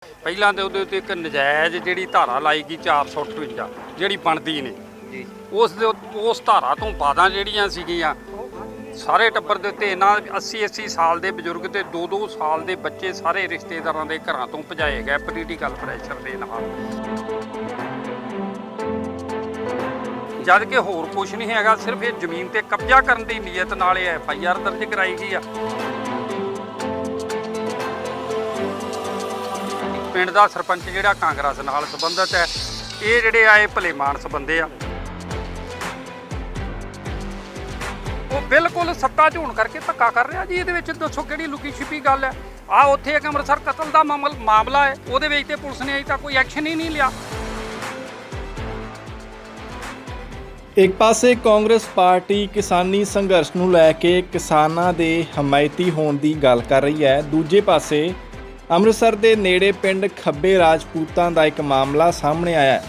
ਪਹਿਲਾਂ ਤੇ ਉਹਦੇ ਉੱਤੇ ਇੱਕ ਨਜਾਇਜ਼ ਜਿਹੜੀ ਧਾਰਾ ਲਾਈ ਗਈ 458 ਜਿਹੜੀ ਬਣਦੀ ਨੇ ਜੀ ਉਸ ਧਾਰਾ ਤੋਂ ਬਾਅਦਾਂ ਜਿਹੜੀਆਂ ਸੀਗੀਆਂ ਸਾਰੇ ਟੱਬਰ ਦੇ ਉੱਤੇ ਇਹਨਾਂ 80 ਸਾਲ ਦੇ ਬਜ਼ੁਰਗ ਤੇ 2 ਸਾਲ ਦੇ ਬੱਚੇ ਸਾਰੇ ਰਿਸ਼ਤੇਦਾਰਾਂ ਦੇ ਘਰਾਂ ਤੋਂ ਭਜਾਏ ਗਏ ਪੋਲੀਟੀਕਲ ਪ੍ਰੈਸ਼ਰ ਦੇ ਨਾਲ। ਜਦ ਕਿ ਹੋਰ ਕੁਝ ਨਹੀਂ ਹੈਗਾ, ਸਿਰਫ ਇਹ ਜ਼ਮੀਨ ਤੇ ਕਬਜ਼ਾ ਕਰਨ ਦੀ ਨੀਅਤ ਨਾਲ ਇਹ FIR ਦਰਜ ਕਰਾਈ ਗਈ ਆ। ਪਿੰਡ ਦਾ ਸਰਪੰਚ ਜਿਹੜਾ ਕਾਂਗਰਸ ਨਾਲ ਸੰਬੰਧਿਤ ਹੈ, ਇਹ ਜਿਹੜੇ ਆ ਇਹ ਭਲੇ ਮਾਨਸ ਬੰਦੇ ਆ। ਉਹ ਬਿਲਕੁਲ ਸੱਤਾ ਝੋਣ ਕਰਕੇ ਧੱਕਾ ਕਰ ਰਿਹਾ ਜੀ। ਇਹਦੇ ਵਿੱਚ ਦੱਸੋ ਕਿਹੜੀ ਲੁਕੀ ਛਿਪੀ ਗੱਲ ਹੈ? ਆ ਉੱਥੇ ਇੱਕ ਅੰਮ੍ਰਿਤਸਰ ਕਤਲ ਦਾ ਮਾਮਲਾ ਹੈ, ਉਹਦੇ ਵਿੱਚ ਤੇ ਪੁਲਿਸ ਨੇ ਅਜੇ ਤੱਕ ਕੋਈ ਐਕਸ਼ਨ ਹੀ ਨਹੀਂ ਲਿਆ। ਇੱਕ ਪਾਸੇ ਕਾਂਗਰਸ ਪਾਰਟੀ ਕਿਸਾਨੀ ਸੰਘਰਸ਼ ਨੂੰ ਲੈ ਕੇ ਕਿਸਾਨਾਂ ਦੇ ਹਮਾਇਤੀ ਹੋਣ ਦੀ ਗੱਲ ਕਰ ਰਹੀ ਹੈ। ਦੂਜੇ ਪਾਸੇ ਅੰਮ੍ਰਿਤਸਰ ਦੇ ਨੇੜੇ ਪਿੰਡ ਖੱਬੇ ਰਾਜਪੂਤਾਂ ਦਾ ਇੱਕ ਮਾਮਲਾ ਸਾਹਮਣੇ ਆਇਆ ਹੈ,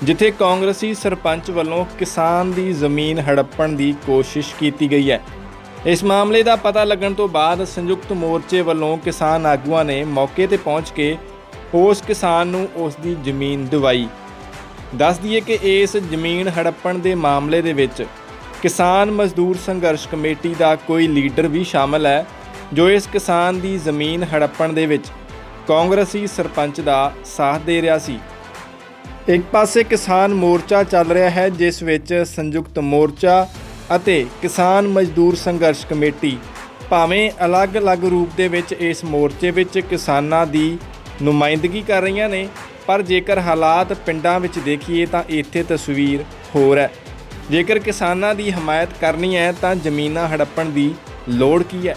ਜਿੱਥੇ ਕਾਂਗਰਸੀ ਸਰਪੰਚ ਵੱਲੋਂ ਕਿਸਾਨ ਦੀ ਜ਼ਮੀਨ ਹੜੱਪਣ ਦੀ ਕੋਸ਼ਿਸ਼ ਕੀਤੀ ਗਈ ਹੈ। ਇਸ ਮਾਮਲੇ ਦਾ ਪਤਾ ਲੱਗਣ ਤੋਂ ਬਾਅਦ ਸੰਯੁਕਤ ਮੋਰਚੇ ਵੱਲੋਂ ਕਿਸਾਨ ਆਗੂਆਂ ਨੇ ਮੌਕੇ ਤੇ ਪਹੁੰਚ ਕੇ ਉਸ ਕਿਸਾਨ ਨੂੰ ਉਸ ਦੀ ਜ਼ਮੀਨ ਦਿਵਾਈ। ਦੱਸ ਦਈਏ ਕਿ ਇਸ ਜ਼ਮੀਨ ਹੜੱਪਣ ਦੇ ਮਾਮਲੇ ਦੇ ਵਿੱਚ ਕਿਸਾਨ ਮਜ਼ਦੂਰ ਸੰਘਰਸ਼ ਕਮੇਟੀ ਦਾ ਕੋਈ ਲੀਡਰ ਵੀ ਸ਼ਾਮਲ ਹੈ, ਜੋ ਇਸ ਕਿਸਾਨ ਦੀ ਜ਼ਮੀਨ ਹੜੱਪਣ ਦੇ ਵਿੱਚ ਕਾਂਗਰਸੀ ਸਰਪੰਚ ਦਾ ਸਾਥ ਦੇ ਰਿਹਾ ਸੀ। ਇੱਕ ਪਾਸੇ ਕਿਸਾਨ ਮੋਰਚਾ ਚੱਲ ਰਿਹਾ ਹੈ, ਜਿਸ ਵਿੱਚ ਸੰਯੁਕਤ ਮੋਰਚਾ ਅਤੇ ਕਿਸਾਨ ਮਜ਼ਦੂਰ ਸੰਘਰਸ਼ ਕਮੇਟੀ ਭਾਵੇਂ ਅਲੱਗ-ਅਲੱਗ ਰੂਪ ਦੇ ਵਿੱਚ ਇਸ ਮੋਰਚੇ ਵਿੱਚ ਕਿਸਾਨਾਂ ਦੀ ਨੁਮਾਇੰਦਗੀ ਕਰ ਰਹੀਆਂ ਨੇ, ਪਰ ਜੇਕਰ ਹਾਲਾਤ ਪਿੰਡਾਂ ਵਿੱਚ ਦੇਖੀਏ ਤਾਂ ਇੱਥੇ ਤਸਵੀਰ ਹੋਰ ਹੈ। ਜੇਕਰ ਕਿਸਾਨਾਂ ਦੀ ਹਮਾਇਤ ਕਰਨੀ ਹੈ ਤਾਂ ਜ਼ਮੀਨਾਂ ਹੜੱਪਣ ਦੀ ਲੋੜ ਕੀ ਹੈ?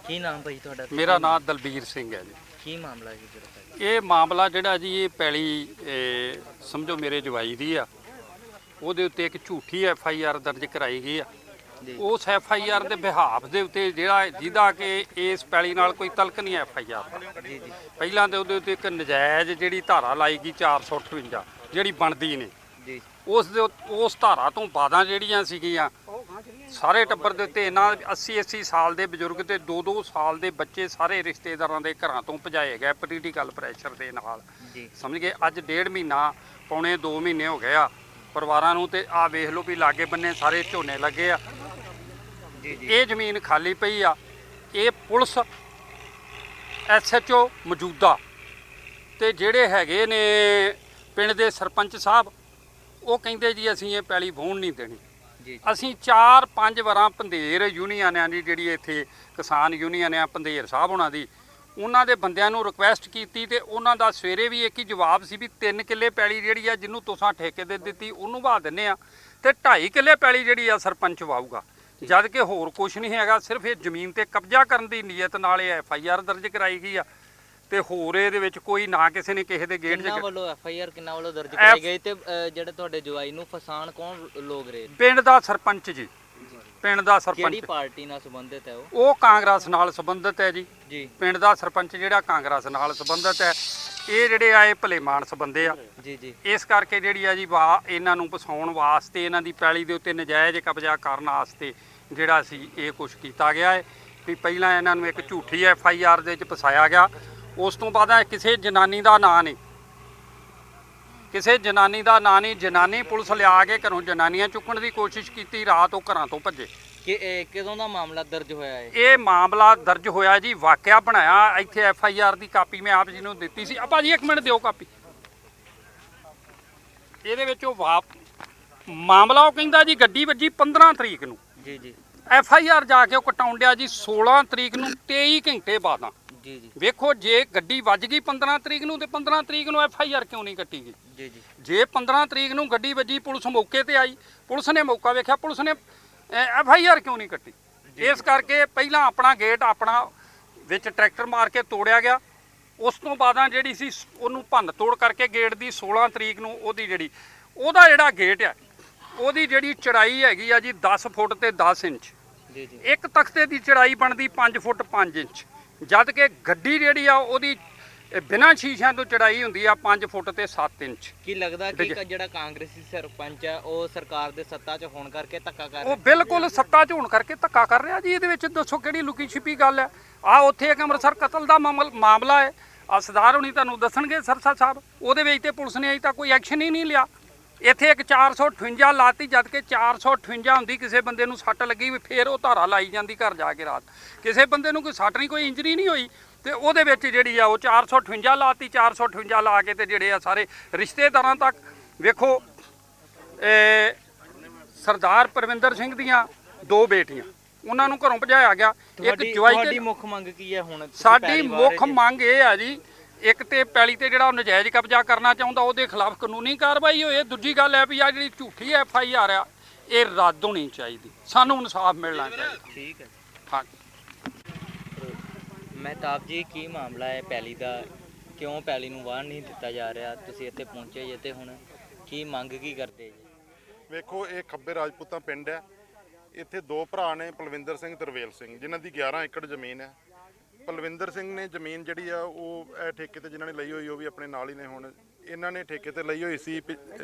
ਕੀ ਨਾਮ ਭਾਈ ਤੁਹਾਡਾ? ਮੇਰਾ ਨਾਮ ਦਲਬੀਰ ਸਿੰਘ ਹੈ ਜੀ। ਕੀ ਮਾਮਲਾ ਹੈ ਜਿਹੜਾ? ਇਹ ਮਾਮਲਾ ਜਿਹੜਾ ਜੀ ਇਹ ਪੈਲੀ ਸਮਝੋ ਮੇਰੇ ਜਵਾਈ ਦੀ ਆ, ਉਹਦੇ ਉੱਤੇ ਇੱਕ ਝੂਠੀ FIR ਦਰਜ ਕਰਾਈ ਗਈ ਆ। ਉਸ FIR ਦੇ ਬਿਹਾਫ ਦੇ ਉੱਤੇ ਜਿਹਦਾ ਕਿ ਇਸ ਪੈਲੀ ਨਾਲ ਕੋਈ ਤਲਕ ਨਹੀਂ FIR ਜੀ ਪਹਿਲਾਂ ਤੇ ਉਹਦੇ ਉੱਤੇ ਇੱਕ ਨਜਾਇਜ਼ ਜਿਹੜੀ ਧਾਰਾ ਲਾਈ ਗਈ 458 ਜਿਹੜੀ ਬਣਦੀ ਨੇ ਜੀ ਉਸ ਧਾਰਾ ਤੋਂ ਬਾਅਦਾਂ ਜਿਹੜੀਆਂ ਸੀਗੀਆਂ ਸਾਰੇ ਟੱਬਰ ਦੇ ਉੱਤੇ ਇਹਨਾਂ 80 ਸਾਲ ਦੇ ਬਜ਼ੁਰਗ ਤੇ 2 ਸਾਲ ਦੇ ਬੱਚੇ ਸਾਰੇ ਰਿਸ਼ਤੇਦਾਰਾਂ ਦੇ ਘਰਾਂ ਤੋਂ ਭਜਾਏ ਗਏ ਪੋਲੀਟੀਕਲ ਪ੍ਰੈਸ਼ਰ ਦੇ ਨਾਲ। ਜੀ ਸਮਝ ਗਏ? ਅੱਜ 1.5 ਮਹੀਨਾ ਪੌਣੇ 2 ਮਹੀਨੇ ਹੋ ਗਏ ਆ ਪਰਿਵਾਰਾਂ ਨੂੰ, ਤੇ ਆ ਵੇਖ ਲਓ ਵੀ ਲਾਗੇ ਬੰਨੇ ਸਾਰੇ ਝੋਨੇ ਲੱਗੇ ਆ। ਇਹ ਜ਼ਮੀਨ ਖਾਲੀ ਪਈ ਆ। ਇਹ ਪੁਲਿਸ SHO ਮੌਜੂਦਾ ਤੇ ਜਿਹੜੇ ਹੈਗੇ ਨੇ ਪਿੰਡ ਦੇ ਸਰਪੰਚ ਸਾਹਿਬ, ਉਹ ਕਹਿੰਦੇ ਜੀ ਅਸੀਂ ਇਹ ਪੈਲੀ ਵਾਹੁਣ ਨਹੀਂ ਦੇਣੀ। ਅਸੀਂ 4-5 ਵਾਰਾਂ ਪੰਧੇਰ ਯੂਨੀਅਨਾਂ ਦੀ ਜਿਹੜੀ ਇੱਥੇ ਕਿਸਾਨ ਯੂਨੀਅਨ ਆ ਪੰਧੇਰ ਸਾਹਿਬ ਹੋਣਾ ਦੀ, ਉਹਨਾਂ ਦੇ ਬੰਦਿਆਂ ਨੂੰ ਰਿਕੁਐਸਟ ਕੀਤੀ ਤੇ ਉਹਨਾਂ ਦਾ ਸਵੇਰੇ ਵੀ ਇੱਕ ਹੀ ਜਵਾਬ ਸੀ ਵੀ 3 ਕਿੱਲੇ ਪੈਲੀ ਜਿਹੜੀ ਆ ਜਿਹਨੂੰ ਤੁਸੀਂ ਠੇਕੇ ਦੇ ਦਿੱਤੀ ਉਹਨੂੰ ਵਾਹ ਦਿੰਨੇ ਆ, ਤੇ 2.5 ਕਿੱਲੇ ਪੈਲੀ ਜਿਹੜੀ ਆ ਸਰਪੰਚ ਵਾਹੂਗਾ। ਜਦ ਕਿ ਹੋਰ ਕੁਝ ਨਹੀਂ ਹੈਗਾ, ਸਿਰਫ ਇਹ ਜ਼ਮੀਨ ਤੇ ਕਬਜ਼ਾ ਕਰਨ ਦੀ ਨੀਅਤ ਨਾਲ ਇਹ FIR ਦਰਜ ਕਰਾਈ ਗਈ ਆ। ਤੇ ਹੋਰ ਇਹਦੇ ਵਿੱਚ ਕੋਈ ਨਾ ਕਿਸੇ ਨੇ ਕਿਸੇ ਦੇ ਗੇਟ ਕਿੰਨਾ ਵੱਲੋਂ FIR ਕਿੰਨਾ ਵੱਲੋਂ ਦਰਜ ਕਰਾਈ ਗਈ ਤੇ ਜਿਹੜੇ ਤੁਹਾਡੇ ਜਵਾਈ ਨੂੰ ਫਸਾਣ ਕੌਣ ਲੋਕ ਰਹੇ? ਪਿੰਡ ਦਾ ਸਰਪੰਚ ਜੀ। ਪਿੰਡ ਦਾ ਸਰਪੰਚ ਕਿਹੜੀ ਪਾਰਟੀ ਨਾਲ ਸੰਬੰਧਿਤ ਹੈ? ਉਹ ਕਾਂਗਰਸ ਨਾਲ ਸੰਬੰਧਿਤ ਹੈ ਜੀ। ਜੀ ਪਿੰਡ ਦਾ ਸਰਪੰਚ ਜਿਹੜਾ ਕਾਂਗਰਸ ਨਾਲ ਸੰਬੰਧਿਤ ਹੈ। ਇਹ ਜਿਹੜੇ ਆ ਇਹ ਭਲੇ ਮਾਨਸ ਬੰਦੇ ਆ। ਜੀ ਇਸ ਕਰਕੇ ਜਿਹੜੀ ਆ ਜੀ ਇਹਨਾਂ ਨੂੰ ਫਸਾਉਣ ਵਾਸਤੇ, ਇਹਨਾਂ ਦੀ ਪੈਲੀ ਦੇ ਉੱਤੇ ਨਜਾਇਜ਼ ਕਬਜ਼ਾ ਕਰਨ ਵਾਸਤੇ ਜਿਹੜਾ ਸੀ ਇਹ ਕੁਛ ਕੀਤਾ ਗਿਆ ਹੈ ਵੀ ਪਹਿਲਾਂ ਇਹਨਾਂ ਨੂੰ ਇੱਕ ਝੂਠੀ FIR ਦੇ ਵਿੱਚ ਫਸਾਇਆ ਗਿਆ। ਉਸ ਤੋਂ ਬਾਅਦ ਕਿਸੇ ਜਨਾਨੀ ਦਾ ਨਾਂ ਨਹੀਂ, ਕਿਸੇ ਜਨਾਨੀ ਦਾ ਨਾਂ ਨਹੀਂ। ਜਨਾਨੀ ਪੁਲਿਸ ਲਿਆ ਕੇ ਘਰੋਂ ਜਨਾਨੀਆਂ ਚੁੱਕਣ ਦੀ ਕੋਸ਼ਿਸ਼ ਕੀਤੀ, ਰਾਤ ਉਹ ਘਰਾਂ ਤੋਂ ਭੱਜੇ। ਕਿ ਕਦੋਂ ਦਾ ਮਾਮਲਾ ਦਰਜ ਹੋਇਆ ਹੈ? ਇਹ ਮਾਮਲਾ ਦਰਜ ਹੋਇਆ ਜੀ, ਵਾਕਿਆ ਬਣਾਇਆ ਇੱਥੇ FIR ਦੀ ਕਾਪੀ ਮੈਂ ਆਪ ਜੀ ਨੂੰ ਦਿੱਤੀ ਸੀ। ਆਪਾਂ ਜੀ 1 ਮਿੰਟ ਦਿਓ ਕਾਪੀ। ਇਹਦੇ ਵਿੱਚ ਉਹ ਮਾਮਲਾ ਉਹ ਕਹਿੰਦਾ ਜੀ ਗੱਡੀ ਵੱਜੀ 15 ਤਰੀਕ ਨੂੰ। ਜੀ FIR ਜਾ ਕੇ ਉਹ ਕਟਾਉਣ ਡਿਆ ਜੀ 16 ਤਰੀਕ ਨੂੰ 23 ਘੰਟੇ ਬਾਅਦਾਂ। ਜੀ ਵੇਖੋ, ਜੇ ਗੱਡੀ ਵੱਜ ਗਈ 15 ਤਰੀਕ ਨੂੰ ਤੇ 15 ਤਰੀਕ ਨੂੰ FIR ਕਿਉਂ ਨਹੀਂ ਕੱਟੀ ਗਈ? ਜੀ ਜੇ 15 ਤਰੀਕ ਨੂੰ ਗੱਡੀ ਵੱਜੀ, ਪੁਲਿਸ ਮੌਕੇ ਤੇ ਆਈ, ਪੁਲਿਸ ਨੇ ਮੌਕਾ ਵੇਖਿਆ, ਪੁਲਿਸ ਨੇ FIR ਕਿਉਂ ਨਹੀਂ ਕੱਟੀ? ਇਸ ਕਰਕੇ ਪਹਿਲਾਂ ਆਪਣਾ ਗੇਟ ਆਪਣਾ ਵਿੱਚ ਟਰੈਕਟਰ ਮਾਰ ਕੇ ਤੋੜਿਆ ਗਿਆ। ਉਸ ਤੋਂ ਬਾਅਦਾਂ ਜਿਹੜੀ ਸੀ ਉਹਨੂੰ ਭੰਨ ਤੋੜ ਕਰਕੇ ਗੇਟ ਦੀ 16 ਤਰੀਕ ਨੂੰ ਉਹਦਾ ਜਿਹੜਾ ਗੇਟ ਆ ਉਹਦੀ ਜਿਹੜੀ ਚੜਾਈ ਹੈਗੀ ਆ ਜੀ 10 ਫੁੱਟ ਤੇ 10 ਇੰਚ। ਇੱਕ ਤਖਤੇ ਦੀ ਚੜਾਈ ਬਣਦੀ 5 ਫੁੱਟ 5 ਇੰਚ, ਜਦ ਕਿ ਗੱਡੀ ਜਿਹੜੀ ਆ ਉਹਦੀ ਬਿਨਾਂ ਸ਼ੀਸ਼ਿਆਂ ਤੋਂ ਚੜਾਈ ਹੁੰਦੀ ਆ 5 ਫੁੱਟ ਤੇ 7 ਇੰਚ। ਕੀ ਲੱਗਦਾ ਕਿ ਜਿਹੜਾ ਕਾਂਗਰਸੀ ਸਰਪੰਚ ਹੈ ਉਹ ਸਰਕਾਰ ਦੇ ਸੱਤਾ 'ਚ ਹੋਣ ਕਰਕੇ ਧੱਕਾ ਕਰ ਰਿਹਾ? ਉਹ ਬਿਲਕੁਲ ਸੱਤਾ 'ਚ ਹੋਣ ਕਰਕੇ ਧੱਕਾ ਕਰ ਰਿਹਾ ਜੀ। ਇਹਦੇ ਵਿੱਚ ਦੱਸੋ ਕਿਹੜੀ ਲੁਕੀ ਛਿਪੀ ਗੱਲ ਹੈ? ਆ ਉੱਥੇ ਇੱਕ ਅੰਮ੍ਰਿਤਸਰ ਕਤਲ ਦਾ ਮਾਮਲਾ ਹੈ, ਆ ਸਰਦਾਰ ਹੁਣੀ ਤੁਹਾਨੂੰ ਦੱਸਣਗੇ ਸਰਸਾ ਸਾਹਿਬ, ਉਹਦੇ ਵਿੱਚ ਤੇ ਪੁਲਿਸ ਨੇ ਅਜੇ ਤੱਕ ਕੋਈ ਐਕਸ਼ਨ ਹੀ ਨਹੀਂ ਲਿਆ। ਇੱਥੇ ਇੱਕ 458 ਲਾਤੀ, ਜਦ ਕਿ 458 ਹੁੰਦੀ ਕਿਸੇ ਬੰਦੇ ਨੂੰ ਸੱਟ ਲੱਗੀ ਵੀ ਫੇਰ ਉਹ ਧਾਰਾ ਲਾਈ ਜਾਂਦੀ ਘਰ ਜਾ ਕੇ ਰਾਤ। ਕਿਸੇ ਬੰਦੇ ਨੂੰ ਕੋਈ ਸੱਟ ਨਹੀਂ, ਕੋਈ ਇੰਜਰੀ ਨਹੀਂ ਹੋਈ, ਤੇ ਉਹਦੇ ਵਿੱਚ ਜਿਹੜੀ ਆ ਉਹ 458 ਲਾਤੀ। 458 ਲਾ ਕੇ ਤੇ ਜਿਹੜੇ ਆ ਸਾਰੇ ਰਿਸ਼ਤੇਦਾਰਾਂ ਤੱਕ ਵੇਖੋ, ਸਰਦਾਰ ਪਰਵਿੰਦਰ ਸਿੰਘ ਦੀਆਂ 2 ਬੇਟੀਆਂ, ਉਹਨਾਂ ਨੂੰ ਘਰੋਂ ਭਜਾਇਆ ਗਿਆ। ਇੱਕ ਜਵਾਈ ਤੁਹਾਡੀ ਤੇ ਮੁੱਖ ਮੰਗ ਕੀ ਹੈ ਹੁਣ? ਸਾਡੀ ਮੁੱਖ ਮੰਗ ਇਹ ਆ ਜੀ, ਇੱਕ ਤੇ ਪੈਲੀ ਤੇ ਜਿਹੜਾ ਨਜਾਇਜ਼ ਕਬਜ਼ਾ ਕਰਨਾ ਚਾਹੁੰਦਾ ਉਹਦੇ ਖਿਲਾਫ ਕਾਨੂੰਨੀ ਕਾਰਵਾਈ ਹੋਏ। ਦੂਜੀ ਗੱਲ ਹੈ ਵੀ ਆ ਜਿਹੜੀ ਝੂਠੀ FIR ਆ ਇਹ ਰੱਦ ਹੋਣੀ ਚਾਹੀਦੀ, ਸਾਨੂੰ ਇਨਸਾਫ ਮਿਲਣਾ ਚਾਹੀਦਾ। ਠੀਕ ਹੈ। ਹਾਂ ਮਹਿਤਾਬ ਜੀ, ਕੀ ਮਾਮਲਾ ਹੈ ਪੈਲੀ ਦਾ? ਕਿਉਂ ਪੈਲੀ ਨੂੰ ਵਾਹਣ ਨਹੀਂ ਦਿੱਤਾ ਜਾ ਰਿਹਾ? ਤੁਸੀਂ ਇੱਥੇ ਪਹੁੰਚੇ ਜੇ ਤੇ ਹੁਣ ਕੀ ਮੰਗ ਕੀ ਕਰਦੇ ਜੀ? ਵੇਖੋ, ਇਹ ਖੱਬੇ ਰਾਜਪੂਤਾਂ ਪਿੰਡ ਹੈ। ਇੱਥੇ 2 ਭਰਾ ਨੇ, ਪਲਵਿੰਦਰ ਸਿੰਘ ਤੇ ਰਵੇਲ ਸਿੰਘ, ਜਿਨ੍ਹਾਂ ਦੀ 11 ਏਕੜ ਜ਼ਮੀਨ ਹੈ। ਪਲਵਿੰਦਰ ਸਿੰਘ ਨੇ ਜ਼ਮੀਨ ਜਿਹੜੀ ਆ ਉਹ ਇਹ ਠੇਕੇ ਤੇ ਜਿਨ੍ਹਾਂ ਨੇ ਲਈ ਹੋਈ ਉਹ ਵੀ ਆਪਣੇ ਨਾਲ ਹੀ ਨੇ। ਹੁਣ ਇਹਨਾਂ ਨੇ ਠੇਕੇ ਤੇ ਲਈ ਹੋਈ ਸੀ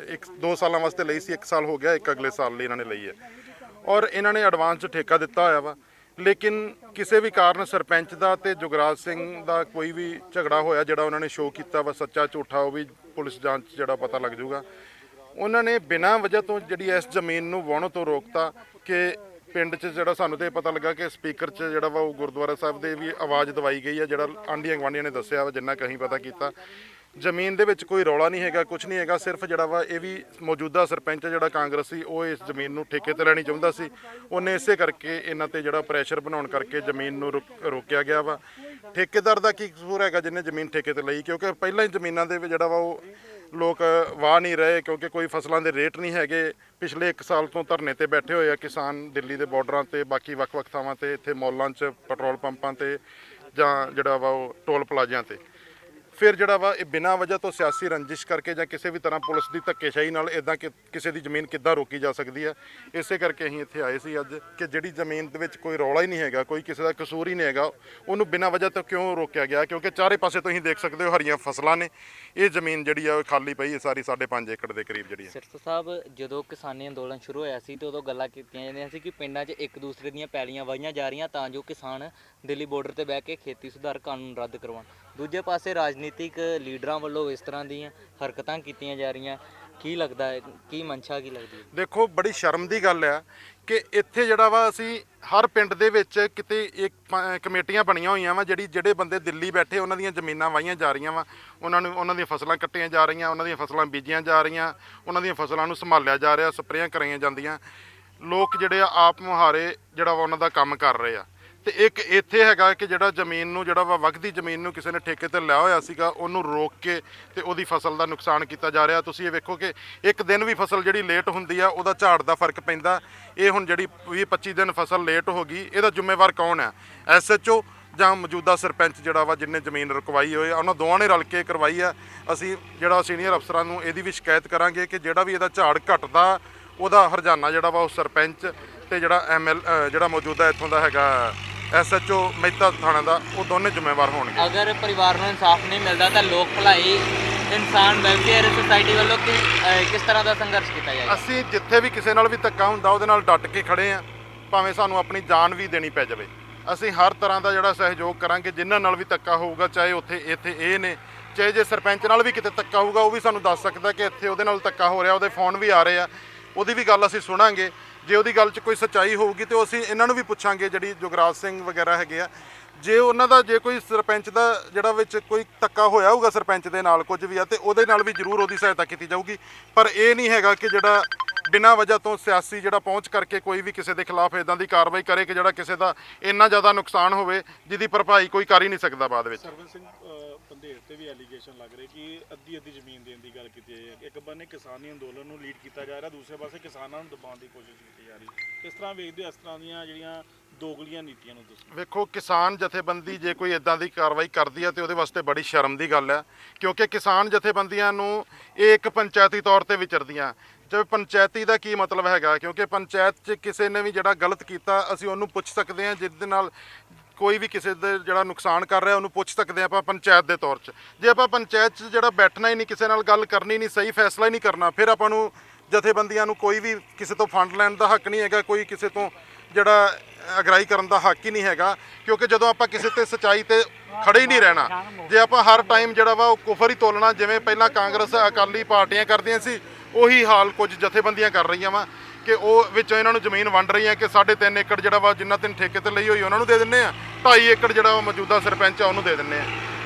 2 ਸਾਲਾਂ ਵਾਸਤੇ ਲਈ ਸੀ, 1 ਸਾਲ ਹੋ ਗਿਆ, ਇੱਕ ਅਗਲੇ ਸਾਲ ਲਈ ਇਹਨਾਂ ਨੇ ਲਈ ਹੈ। ਔਰ ਇਹਨਾਂ ਨੇ ਐਡਵਾਂਸ 'ਚ ਠੇਕਾ ਦਿੱਤਾ ਹੋਇਆ ਵਾ, ਲੇਕਿਨ ਕਿਸੇ ਵੀ ਕਾਰਨ ਸਰਪੰਚ ਦਾ ਤੇ ਜੁਗਰਾਜ ਸਿੰਘ ਦਾ ਕੋਈ ਵੀ ਝਗੜਾ ਹੋਇਆ ਜਿਹੜਾ ਉਹਨਾਂ ਨੇ ਸ਼ੋਅ ਕੀਤਾ ਵਾ ਸੱਚਾ ਝੂਠਾ, ਉਹ ਵੀ ਪੁਲਿਸ ਜਾਂਚ 'ਚ ਜਿਹੜਾ ਪਤਾ ਲੱਗ ਜਾਊਗਾ। ਉਹਨਾਂ ਨੇ ਬਿਨਾਂ ਵਜ੍ਹਾ ਤੋਂ ਜਿਹੜੀ ਇਸ ਜ਼ਮੀਨ ਨੂੰ ਵਾਹੁਣ ਤੋਂ ਰੋਕਤਾ ਕਿ ਪਿੰਡ 'ਚ ਜਿਹੜਾ ਸਾਨੂੰ ਤੇ ਪਤਾ ਲੱਗਾ ਕਿ ਸਪੀਕਰ 'ਚ ਜਿਹੜਾ ਵਾ ਉਹ ਗੁਰਦੁਆਰਾ ਸਾਹਿਬ ਦੇ ਵੀ ਆਵਾਜ਼ ਦਵਾਈ ਗਈ ਆ, ਜਿਹੜਾ ਆਂਢੀਆਂ ਗੁਆਂਢੀਆਂ ਨੇ ਦੱਸਿਆ ਵਾ, ਜਿੰਨਾ ਕਹੀਂ ਪਤਾ ਕੀਤਾ। ਜ਼ਮੀਨ ਦੇ ਵਿੱਚ ਕੋਈ ਰੌਲਾ ਨਹੀਂ ਹੈਗਾ, ਕੁਝ ਨਹੀਂ ਹੈਗਾ, ਸਿਰਫ ਜਿਹੜਾ ਵਾ ਇਹ ਵੀ ਮੌਜੂਦਾ ਸਰਪੰਚ ਜਿਹੜਾ ਕਾਂਗਰਸੀ, ਉਹ ਇਸ ਜ਼ਮੀਨ ਨੂੰ ਠੇਕੇ ਤੇ ਲੈਣੀ ਚਾਹੁੰਦਾ ਸੀ। ਉਹਨੇ ਇਸੇ ਕਰਕੇ ਇਹਨਾਂ ਤੇ ਜਿਹੜਾ ਪ੍ਰੈਸ਼ਰ ਬਣਾਉਣ ਕਰਕੇ ਜ਼ਮੀਨ ਨੂੰ ਰੋਕਿਆ ਗਿਆ ਵਾ। ਠੇਕੇਦਾਰ ਦਾ ਕੀ ਕਸੂਰ ਹੈਗਾ ਜਿਹਨੇ ਜ਼ਮੀਨ ਠੇਕੇ ਤੇ ਲਈ? ਕਿਉਂਕਿ ਪਹਿਲਾਂ ਹੀ ਜ਼ਮੀਨਾਂ ਦੇ ਵਿੱਚ ਜਿਹੜਾ ਵਾ ਉਹ ਲੋਕ ਵਾਹ ਨਹੀਂ ਰਹੇ, ਕਿਉਂਕਿ ਕੋਈ ਫਸਲਾਂ ਦੇ ਰੇਟ ਨਹੀਂ ਹੈਗੇ। ਪਿਛਲੇ 1 ਸਾਲ ਤੋਂ ਧਰਨੇ ਤੇ ਬੈਠੇ ਹੋਏ ਆ ਕਿਸਾਨ, ਦਿੱਲੀ ਦੇ ਬਾਰਡਰਾਂ ਤੇ, ਬਾਕੀ ਵੱਖ-ਵੱਖ ਥਾਵਾਂ ਤੇ, ਇੱਥੇ ਮੌਲਾਂ 'ਚ, ਪੈਟਰੋਲ ਪੰਪਾਂ ਤੇ, ਜਾਂ ਜਿਹੜਾ ਵਾ ਉਹ ਟੋਲ ਪਲਾਜ਼ਿਆਂ ਤੇ। ਫਿਰ ਜਿਹੜਾ ਵਾ ਇਹ ਬਿਨਾਂ ਵਜ੍ਹਾ ਤੋਂ ਸਿਆਸੀ ਰੰਜਿਸ਼ ਕਰਕੇ ਜਾਂ ਕਿਸੇ ਵੀ ਤਰ੍ਹਾਂ ਪੁਲਿਸ ਦੀ ਧੱਕੇਸ਼ਾਹੀ ਨਾਲ ਇਦਾਂ ਕਿ ਕਿਸੇ ਦੀ ਜ਼ਮੀਨ ਕਿੱਦਾਂ ਰੋਕੀ ਜਾ ਸਕਦੀ ਹੈ। ਇਸੇ ਕਰਕੇ ਅਸੀਂ ਇੱਥੇ ਆਏ ਸੀ ਅੱਜ ਕਿ ਜਿਹੜੀ ਜ਼ਮੀਨ ਦੇ ਵਿੱਚ ਕੋਈ ਰੌਲਾ ਹੀ ਨਹੀਂ ਹੈਗਾ, ਕੋਈ ਕਿਸੇ ਦਾ ਕਸੂਰ ਹੀ ਨਹੀਂ ਹੈਗਾ, ਉਹਨੂੰ ਬਿਨਾਂ ਵਜ੍ਹਾ ਤੋਂ ਕਿਉਂ ਰੋਕਿਆ ਗਿਆ? ਕਿਉਂਕਿ ਚਾਰੇ ਪਾਸੇ ਤੁਸੀਂ ਦੇਖ ਸਕਦੇ ਹੋ ਹਰੀਆਂ ਫਸਲਾਂ ਨੇ। ਇਹ ਜ਼ਮੀਨ ਜਿਹੜੀ ਆ ਉਹ ਖਾਲੀ ਪਈ ਹੈ ਸਾਰੀ, 5.5 ਏਕੜ ਦੇ ਕਰੀਬ ਜਿਹੜੀ ਹੈ। ਸਿਰਸਾ ਸਾਹਿਬ, ਜਦੋਂ ਕਿਸਾਨੀ ਅੰਦੋਲਨ ਸ਼ੁਰੂ ਹੋਇਆ ਸੀ ਤੇ ਉਦੋਂ ਗੱਲਾਂ ਕੀਤੀਆਂ ਜਾਂਦੀਆਂ ਸੀ ਕਿ ਪਿੰਡਾਂ 'ਚ ਇੱਕ ਦੂਸਰੇ ਦੀਆਂ ਪੈਲੀਆਂ ਵਾਹੀਆਂ ਜਾ ਰਹੀਆਂ ਤਾਂ ਜੋ ਕਿਸਾਨ ਦਿੱਲੀ ਬਾਰਡਰ ਤੇ ਬਹਿ ਕੇ ਖੇਤੀ ਸੁਧਾਰ ਕਾਨੂੰਨ ਰੱਦ ਕਰਵਾਉਣ। ਦੂਜੇ ਪਾਸੇ ਰਾਜਨੀਤਿਕ ਲੀਡਰਾਂ ਵੱਲੋਂ ਇਸ ਤਰ੍ਹਾਂ ਦੀਆਂ ਹਰਕਤਾਂ ਕੀਤੀਆਂ ਜਾ ਰਹੀਆਂ। ਕੀ ਲੱਗਦਾ ਹੈ, ਕੀ ਮਨਸ਼ਾ ਕੀ ਲੱਗਦੀ ਹੈ? ਦੇਖੋ, ਬੜੀ ਸ਼ਰਮ ਦੀ ਗੱਲ ਆ ਕਿ ਇੱਥੇ ਜਿਹੜਾ ਵਾ ਅਸੀਂ ਹਰ ਪਿੰਡ ਦੇ ਵਿੱਚ ਕਿਤੇ ਇੱਕ ਕਮੇਟੀਆਂ ਬਣੀਆਂ ਹੋਈਆਂ ਵਾ, ਜਿਹੜੇ ਬੰਦੇ ਦਿੱਲੀ ਬੈਠੇ ਉਹਨਾਂ ਦੀਆਂ ਜ਼ਮੀਨਾਂ ਵਾਹੀਆਂ ਜਾ ਰਹੀਆਂ ਵਾ, ਉਹਨਾਂ ਦੀਆਂ ਫਸਲਾਂ ਕੱਟੀਆਂ ਜਾ ਰਹੀਆਂ, ਉਹਨਾਂ ਦੀਆਂ ਫਸਲਾਂ ਬੀਜੀਆਂ ਜਾ ਰਹੀਆਂ, ਉਹਨਾਂ ਦੀਆਂ ਫਸਲਾਂ ਨੂੰ ਸੰਭਾਲਿਆ ਜਾ ਰਿਹਾ, ਸਪਰੇਆਂ ਕਰਾਈਆਂ ਜਾਂਦੀਆਂ। ਲੋਕ ਜਿਹੜੇ ਆ ਆਪ ਮੁਹਾਰੇ ਜਿਹੜਾ ਵਾ ਉਹਨਾਂ ਦਾ ਕੰਮ ਕਰ ਰਹੇ ਆ। ਤੇ ਇੱਕ ਇੱਥੇ ਹੈਗਾ ਕਿ ਜਿਹੜਾ ਜ਼ਮੀਨ ਨੂੰ ਜਿਹੜਾ ਵਾ ਵਗਦੀ ਜ਼ਮੀਨ ਨੂੰ ਕਿਸੇ ਨੇ ਠੇਕੇ ਤੇ ਲਿਆ ਹੋਇਆ ਸੀਗਾ, ਉਹਨੂੰ ਰੋਕ ਕੇ ਤੇ ਉਹਦੀ ਫਸਲ ਦਾ ਨੁਕਸਾਨ ਕੀਤਾ ਜਾ ਰਿਹਾ। ਤੁਸੀਂ ਇਹ ਵੇਖੋ ਕਿ ਇੱਕ ਦਿਨ ਵੀ ਫਸਲ ਜਿਹੜੀ ਲੇਟ ਹੁੰਦੀ ਆ ਉਹਦਾ ਝਾੜ ਦਾ ਫਰਕ ਪੈਂਦਾ। ਇਹ ਹੁਣ ਜਿਹੜੀ 20-25 ਦਿਨ ਫਸਲ ਲੇਟ ਹੋ ਗਈ, ਇਹਦਾ ਜ਼ਿੰਮੇਵਾਰ ਕੌਣ ਹੈ? SHO ਜਾਂ ਮੌਜੂਦਾ ਸਰਪੰਚ ਜਿਹੜਾ ਵਾ ਜਿਹਨੇ ਜ਼ਮੀਨ ਰੁਕਵਾਈ ਹੋਈ ਆ? ਉਹਨਾਂ ਦੋਵਾਂ ਨੇ ਰਲ ਕੇ ਕਰਵਾਈ ਆ। ਅਸੀਂ ਜਿਹੜਾ ਸੀਨੀਅਰ ਅਫਸਰਾਂ ਨੂੰ ਇਹਦੀ ਵੀ ਸ਼ਿਕਾਇਤ ਕਰਾਂਗੇ ਕਿ ਜਿਹੜਾ ਵੀ ਇਹਦਾ ਝਾੜ ਘਟਦਾ ਉਹਦਾ ਹਰਜਾਨਾ ਜਿਹੜਾ ਵਾ ਉਹ ਸਰਪੰਚ ਤੇ ਜਿਹੜਾ ਮੌਜੂਦਾ ਇੱਥੋਂ ਦਾ ਹੈਗਾ SHO ਮਹਿਤਾ ਥਾਣੇ ਦਾ, ਉਹ ਦੋਨੇ ਜ਼ਿੰਮੇਵਾਰ ਹੋਣਗੇ। ਅਗਰ ਪਰਿਵਾਰ ਨੂੰ ਇਨਸਾਫ ਨਹੀਂ ਮਿਲਦਾ ਤਾਂ ਲੋਕ ਭਲਾਈ ਇਨਸਾਨ ਵੈਲਫੇਅਰ ਸੁਸਾਇਟੀ ਵੱਲੋਂ ਕਿਸ ਤਰ੍ਹਾਂ ਦਾ ਸੰਘਰਸ਼ ਕੀਤਾ ਜਾਏਗਾ? ਅਸੀਂ ਜਿੱਥੇ ਵੀ ਕਿਸੇ ਨਾਲ ਵੀ ਧੱਕਾ ਹੁੰਦਾ ਉਹਦੇ ਨਾਲ ਡਟ ਕੇ ਖੜੇ ਆ, ਭਾਵੇਂ ਸਾਨੂੰ ਆਪਣੀ ਜਾਨ ਵੀ ਦੇਣੀ ਪੈ ਜਾਵੇ। ਅਸੀਂ ਹਰ ਤਰ੍ਹਾਂ ਦਾ ਜਿਹੜਾ ਸਹਿਯੋਗ ਕਰਾਂਗੇ, ਜਿਨ੍ਹਾਂ ਨਾਲ ਵੀ ਧੱਕਾ ਹੋਊਗਾ, ਚਾਹੇ ਇੱਥੇ ਇਹ ਨੇ, ਚਾਹੇ ਜੇ ਸਰਪੰਚ ਨਾਲ ਵੀ ਕਿਤੇ ਧੱਕਾ ਹੋਊਗਾ ਉਹ ਵੀ ਸਾਨੂੰ ਦੱਸ ਸਕਦਾ ਕਿ ਇੱਥੇ ਉਹਦੇ ਨਾਲ ਧੱਕਾ ਹੋ ਰਿਹਾ, ਉਹਦੇ ਫੋਨ ਵੀ ਆ ਰਹੇ ਆ, ਉਹਦੀ ਵੀ ਗੱਲ ਅਸੀਂ ਸੁਣਾਂਗੇ। ਜੇ ਉਹਦੀ ਗੱਲ 'ਚ ਕੋਈ ਸੱਚਾਈ ਹੋਊਗੀ ਤੇ ਅਸੀਂ ਇਹਨਾਂ ਨੂੰ ਵੀ ਪੁੱਛਾਂਗੇ, ਜਿਹੜੀ ਜੁਗਰਾਜ ਸਿੰਘ ਵਗੈਰਾ ਹੈਗੇ ਆ, ਜੇ ਉਹਨਾਂ ਦਾ ਜੇ ਕੋਈ ਸਰਪੰਚ ਦਾ ਜਿਹੜਾ ਵਿੱਚ ਕੋਈ ਧੱਕਾ ਹੋਇਆ ਹੋਊਗਾ ਸਰਪੰਚ ਦੇ ਨਾਲ ਕੁਝ ਵੀ ਆ, ਤੇ ਉਹਦੇ ਨਾਲ ਵੀ ਜ਼ਰੂਰ ਉਹਦੀ ਸਹਾਇਤਾ ਕੀਤੀ ਜਾਊਗੀ। ਪਰ ਇਹ ਨਹੀਂ ਹੈਗਾ ਕਿ ਜਿਹੜਾ ਬਿਨਾਂ ਵਜ੍ਹਾ ਤੋਂ ਸਿਆਸੀ ਜਿਹੜਾ ਪਹੁੰਚ ਕਰਕੇ ਕੋਈ ਵੀ ਕਿਸੇ ਦੇ ਖਿਲਾਫ ਇਦਾਂ ਦੀ ਕਾਰਵਾਈ ਕਰੇ ਕਿ ਜਿਹੜਾ ਕਿਸੇ ਦਾ ਇੰਨਾ ਜ਼ਿਆਦਾ ਨੁਕਸਾਨ ਹੋਵੇ ਜਿਹਦੀ ਭਰਪਾਈ ਕੋਈ ਕਰ ਹੀ ਨਹੀਂ ਸਕਦਾ ਬਾਅਦ ਵਿੱਚ। ਸਰਵਨ ਸਿੰਘ ਪੰਧੇਰ ਤੇ ਵੀ ਐਲੀਗੇਸ਼ਨ ਲੱਗ ਰਹੇ ਕਿ ਅੱਧੀ ਜ਼ਮੀਨ ਦੇਣ ਦੀ ਗੱਲ ਕੀਤੀ ਹੈ। ਇੱਕ ਬੰਨੇ ਕਿਸਾਨੀ ਅੰਦੋਲਨ ਨੂੰ ਲੀਡ ਕੀਤਾ ਜਾ ਰਿਹਾ, ਦੂਸਰੇ ਪਾਸੇ ਕਿਸਾਨਾਂ ਨੂੰ ਦਬਾਉਣ ਦੀ ਕੋਸ਼ਿਸ਼ ਕੀਤੀ ਜਾ ਰਹੀ। ਕਿਸ ਤਰ੍ਹਾਂ ਵੇਖਦੇ ਹੋ ਇਸ ਤਰ੍ਹਾਂ ਦੀਆਂ ਜਿਹੜੀਆਂ ਦੋਗਲੀਆਂ ਨੀਤੀਆਂ ਨੂੰ? ਤੁਸੀਂ ਵੇਖੋ, ਕਿਸਾਨ ਜਥੇਬੰਦੀ ਜੇ ਕੋਈ ਇਦਾਂ ਦੀ ਕਾਰਵਾਈ ਕਰਦੀ ਹੈ ਤੇ ਉਹਦੇ ਵਾਸਤੇ ਬੜੀ ਸ਼ਰਮ ਦੀ ਗੱਲ ਹੈ, ਕਿਉਂਕਿ ਕਿਸਾਨ ਜਥੇਬੰਦੀਆਂ ਨੂੰ ਇਹ ਇੱਕ ਪੰਚਾਇਤੀ ਤੌਰ ਤੇ ਵਿਚਰਦੀਆਂ। ਜਿਵੇਂ ਪੰਚਾਇਤੀ ਦਾ ਕੀ ਮਤਲਬ ਹੈਗਾ? ਕਿਉਂਕਿ ਪੰਚਾਇਤ 'ਚ ਕਿਸੇ ਨੇ ਵੀ ਜਿਹੜਾ ਗਲਤ ਕੀਤਾ ਅਸੀਂ ਉਹਨੂੰ ਪੁੱਛ ਸਕਦੇ ਹਾਂ, ਜਿਹਦੇ ਨਾਲ ਕੋਈ ਵੀ ਕਿਸੇ ਦੇ ਜਿਹੜਾ ਨੁਕਸਾਨ ਕਰ ਰਿਹਾ ਉਹਨੂੰ ਪੁੱਛ ਸਕਦੇ ਆਪਾਂ ਪੰਚਾਇਤ ਦੇ ਤੌਰ 'ਚ। ਜੇ ਆਪਾਂ ਪੰਚਾਇਤ 'ਚ ਜਿਹੜਾ ਬੈਠਣਾ ਹੀ ਨਹੀਂ, ਕਿਸੇ ਨਾਲ ਗੱਲ ਕਰਨੀ ਨਹੀਂ, ਸਹੀ ਫੈਸਲਾ ਹੀ ਨਹੀਂ ਕਰਨਾ, ਫਿਰ ਆਪਾਂ ਨੂੰ ਜਥੇਬੰਦੀਆਂ ਨੂੰ ਕੋਈ ਵੀ ਕਿਸੇ ਤੋਂ ਫੰਡ ਲੈਣ ਦਾ ਹੱਕ ਨਹੀਂ ਹੈਗਾ, ਕੋਈ ਕਿਸੇ ਤੋਂ ਜਿਹੜਾ ਅਗਰਾਈ ਕਰਨ ਦਾ ਹੱਕ ਹੀ ਨਹੀਂ ਹੈਗਾ, ਕਿਉਂਕਿ ਜਦੋਂ ਆਪਾਂ ਕਿਸੇ ਤੇ ਸੱਚਾਈ ਤੇ ਖੜੇ ਹੀ ਨਹੀਂ ਰਹਿਣਾ, ਜੇ ਆਪਾਂ ਹਰ ਟਾਈਮ ਜਿਹੜਾ ਵਾ ਉਹ ਕੁਫਰ ਹੀ ਤੋਲਣਾ, ਜਿਵੇਂ ਪਹਿਲਾਂ ਕਾਂਗਰਸ ਅਕਾਲੀ ਪਾਰਟੀਆਂ ਕਰਦੀਆਂ ਸੀ, ਉਹੀ ਹਾਲ ਕੁਝ ਜਥੇਬੰਦੀਆਂ ਕਰ ਰਹੀਆਂ ਵਾ ਕਿ ਉਹ ਵਿੱਚੋਂ ਇਹਨਾਂ ਨੂੰ ਜ਼ਮੀਨ ਵੰਡ ਰਹੀਆਂ ਕਿ 3.5 ਏਕੜ ਜਿਹੜਾ ਵਾ ਜਿੰਨਾ ਤਿੰਨ ਠੇਕੇ ਤੇ ਲਈ ਹੋਈ ਉਹਨਾਂ ਨੂੰ ਦੇ ਦਿੰਨੇ ਆ, 2.5 ਏਕੜ ਜਿਹੜਾ ਉਹ ਮੌਜੂਦਾ ਸਰਪੰਚ ਆ ਉਹਨੂੰ ਦੇ ਦਿੰਨੇ ਆ।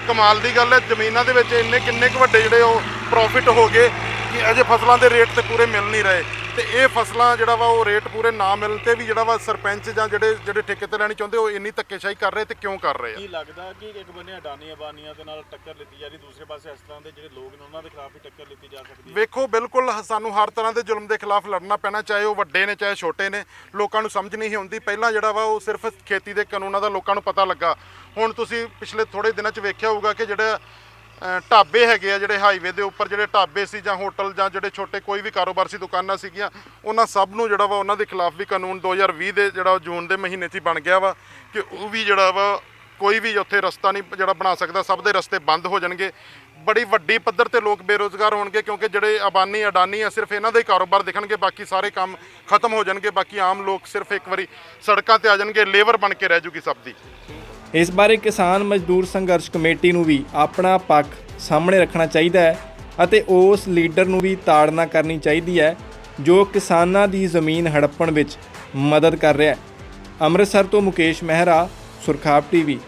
ਕਮਾਲ ਦੀ ਗੱਲ ਹੈ, ਜ਼ਮੀਨਾਂ ਦੇ ਵਿੱਚ ਕਿੰਨੇ ਕੁ ਵੱਡੇ ਜਿਹੜੇ ਉਹ ਪ੍ਰੋਫਿਟ ਹੋ ਗਏ ਕਿ ਅਜੇ ਫਸਲਾਂ ਦੇ ਰੇਟ ਤੇ ਪੂਰੇ ਮਿਲ ਨਹੀਂ ਰਹੇ, ਤੇ ਇਹ ਫਸਲਾਂ ਜਿਹੜਾ ਵਾ ਉਹ ਰੇਟ ਪੂਰੇ ਨਾ ਮਿਲਣ ਤੇ ਵੀ ਜਿਹੜਾ ਵਾ ਸਰਪੰਚ ਜਾਂ ਜਿਹੜੇ ਠੇਕੇ ਤੇ ਲੈਣੀ ਚਾਹੁੰਦੇ ਉਹ ਇੰਨੀ ਧੱਕੇਸ਼ਾਹੀ ਕਰ ਰਹੇ ਤੇ ਕਿਉਂ ਕਰ ਰਹੇ ਆ? ਕੀ ਲੱਗਦਾ ਕਿ ਇੱਕ ਬੰਨੇ ਅਡਾਨੀ ਅਬਾਨੀਆਂ ਦੇ ਨਾਲ ਟੱਕਰ ਲਿੱਤੀ ਜਾ ਰਹੀ, ਦੂਸਰੇ ਪਾਸੇ ਇਸ ਤਰ੍ਹਾਂ ਦੇ ਜਿਹੜੇ ਲੋਕ ਨੇ ਉਹਨਾਂ ਦੇ ਖਿਲਾਫ ਵੀ ਟੱਕਰ ਲਿੱਤੀ ਜਾ ਸਕਦੀ ਹੈ? ਵੇਖੋ, ਬਿਲਕੁਲ ਸਾਨੂੰ ਹਰ ਤਰ੍ਹਾਂ ਦੇ ਜ਼ੁਲਮ ਦੇ ਖਿਲਾਫ ਲੜਨਾ ਪੈਣਾ, ਚਾਹੇ ਉਹ ਵੱਡੇ ਨੇ ਚਾਹੇ ਛੋਟੇ ਨੇ। ਲੋਕਾਂ ਨੂੰ ਸਮਝ ਨਹੀਂ ਆਉਂਦੀ, ਪਹਿਲਾਂ ਜਿਹੜਾ ਵਾ ਉਹ ਸਿਰਫ ਖੇਤੀ ਦੇ ਕਾਨੂੰਨਾਂ ਦਾ ਲੋਕਾਂ ਨੂੰ ਪਤਾ ਲੱਗਾ। ਹੁਣ ਤੁਸੀਂ ਪਿਛਲੇ ਥੋੜੇ ਦਿਨਾਂ 'ਚ ਵੇਖਿਆ ਹੋਊਗਾ ਕਿ ਜਿਹੜੇ ਢਾਬੇ ਹੈਗੇ ਆ, ਜਿਹੜੇ ਹਾਈਵੇ ਦੇ ਉੱਪਰ ਜਿਹੜੇ ਢਾਬੇ ਸੀ ਜਾਂ ਹੋਟਲ ਜਾਂ ਜਿਹੜੇ ਛੋਟੇ ਕੋਈ ਵੀ ਕਾਰੋਬਾਰ ਸੀ, ਦੁਕਾਨਾਂ ਸੀਗੀਆਂ, ਉਹਨਾਂ ਸਭ ਨੂੰ ਜਿਹੜਾ ਵਾ ਉਹਨਾਂ ਦੇ ਖਿਲਾਫ ਵੀ ਕਾਨੂੰਨ 2020 ਦੇ ਜਿਹੜਾ ਜੂਨ ਦੇ ਮਹੀਨੇ 'ਚ ਹੀ ਬਣ ਗਿਆ ਵਾ ਕਿ ਉਹ ਵੀ ਜਿਹੜਾ ਵਾ ਕੋਈ ਵੀ ਉੱਥੇ ਰਸਤਾ ਨਹੀਂ ਜਿਹੜਾ ਬਣਾ ਸਕਦਾ, ਸਭ ਦੇ ਰਸਤੇ ਬੰਦ ਹੋ ਜਾਣਗੇ। ਬੜੀ ਵੱਡੀ ਪੱਧਰ ਤੇ ਲੋਕ ਬੇਰੁਜ਼ਗਾਰ ਹੋਣਗੇ, ਕਿਉਂਕਿ ਜਿਹੜੇ ਅਬਾਨੀ ਅਡਾਨੀ ਆ ਸਿਰਫ ਇਹਨਾਂ ਦੇ ਹੀ ਕਾਰੋਬਾਰ ਦਿਖਣਗੇ, ਬਾਕੀ ਸਾਰੇ ਕੰਮ ਖਤਮ ਹੋ ਜਾਣਗੇ। ਬਾਕੀ ਆਮ ਲੋਕ ਸਿਰਫ ਇੱਕ ਵਾਰੀ ਸੜਕਾਂ ਤੇ ਆ ਜਾਣਗੇ, ਲੇਬਰ ਬਣ ਕੇ ਰਹਿ ਜੂਗੀ ਸਭ ਦੀ। ਇਸ ਬਾਰੇ ਕਿਸਾਨ ਮਜ਼ਦੂਰ ਸੰਘਰਸ਼ ਕਮੇਟੀ ਨੂੰ ਵੀ ਆਪਣਾ ਪੱਖ ਸਾਹਮਣੇ ਰੱਖਣਾ ਚਾਹੀਦਾ ਹੈ ਅਤੇ ਉਸ ਲੀਡਰ ਨੂੰ ਵੀ ਤਾੜਨਾ ਕਰਨੀ ਚਾਹੀਦੀ ਹੈ ਜੋ ਕਿਸਾਨਾਂ ਦੀ ਜ਼ਮੀਨ ਹੜੱਪਣ ਵਿੱਚ ਮਦਦ ਕਰ ਰਿਹਾ ਹੈ। ਅੰਮ੍ਰਿਤਸਰ ਤੋਂ ਮੁਕੇਸ਼ ਮਹਿਰਾ, ਸੁਰਖਾਬ ਟੀਵੀ।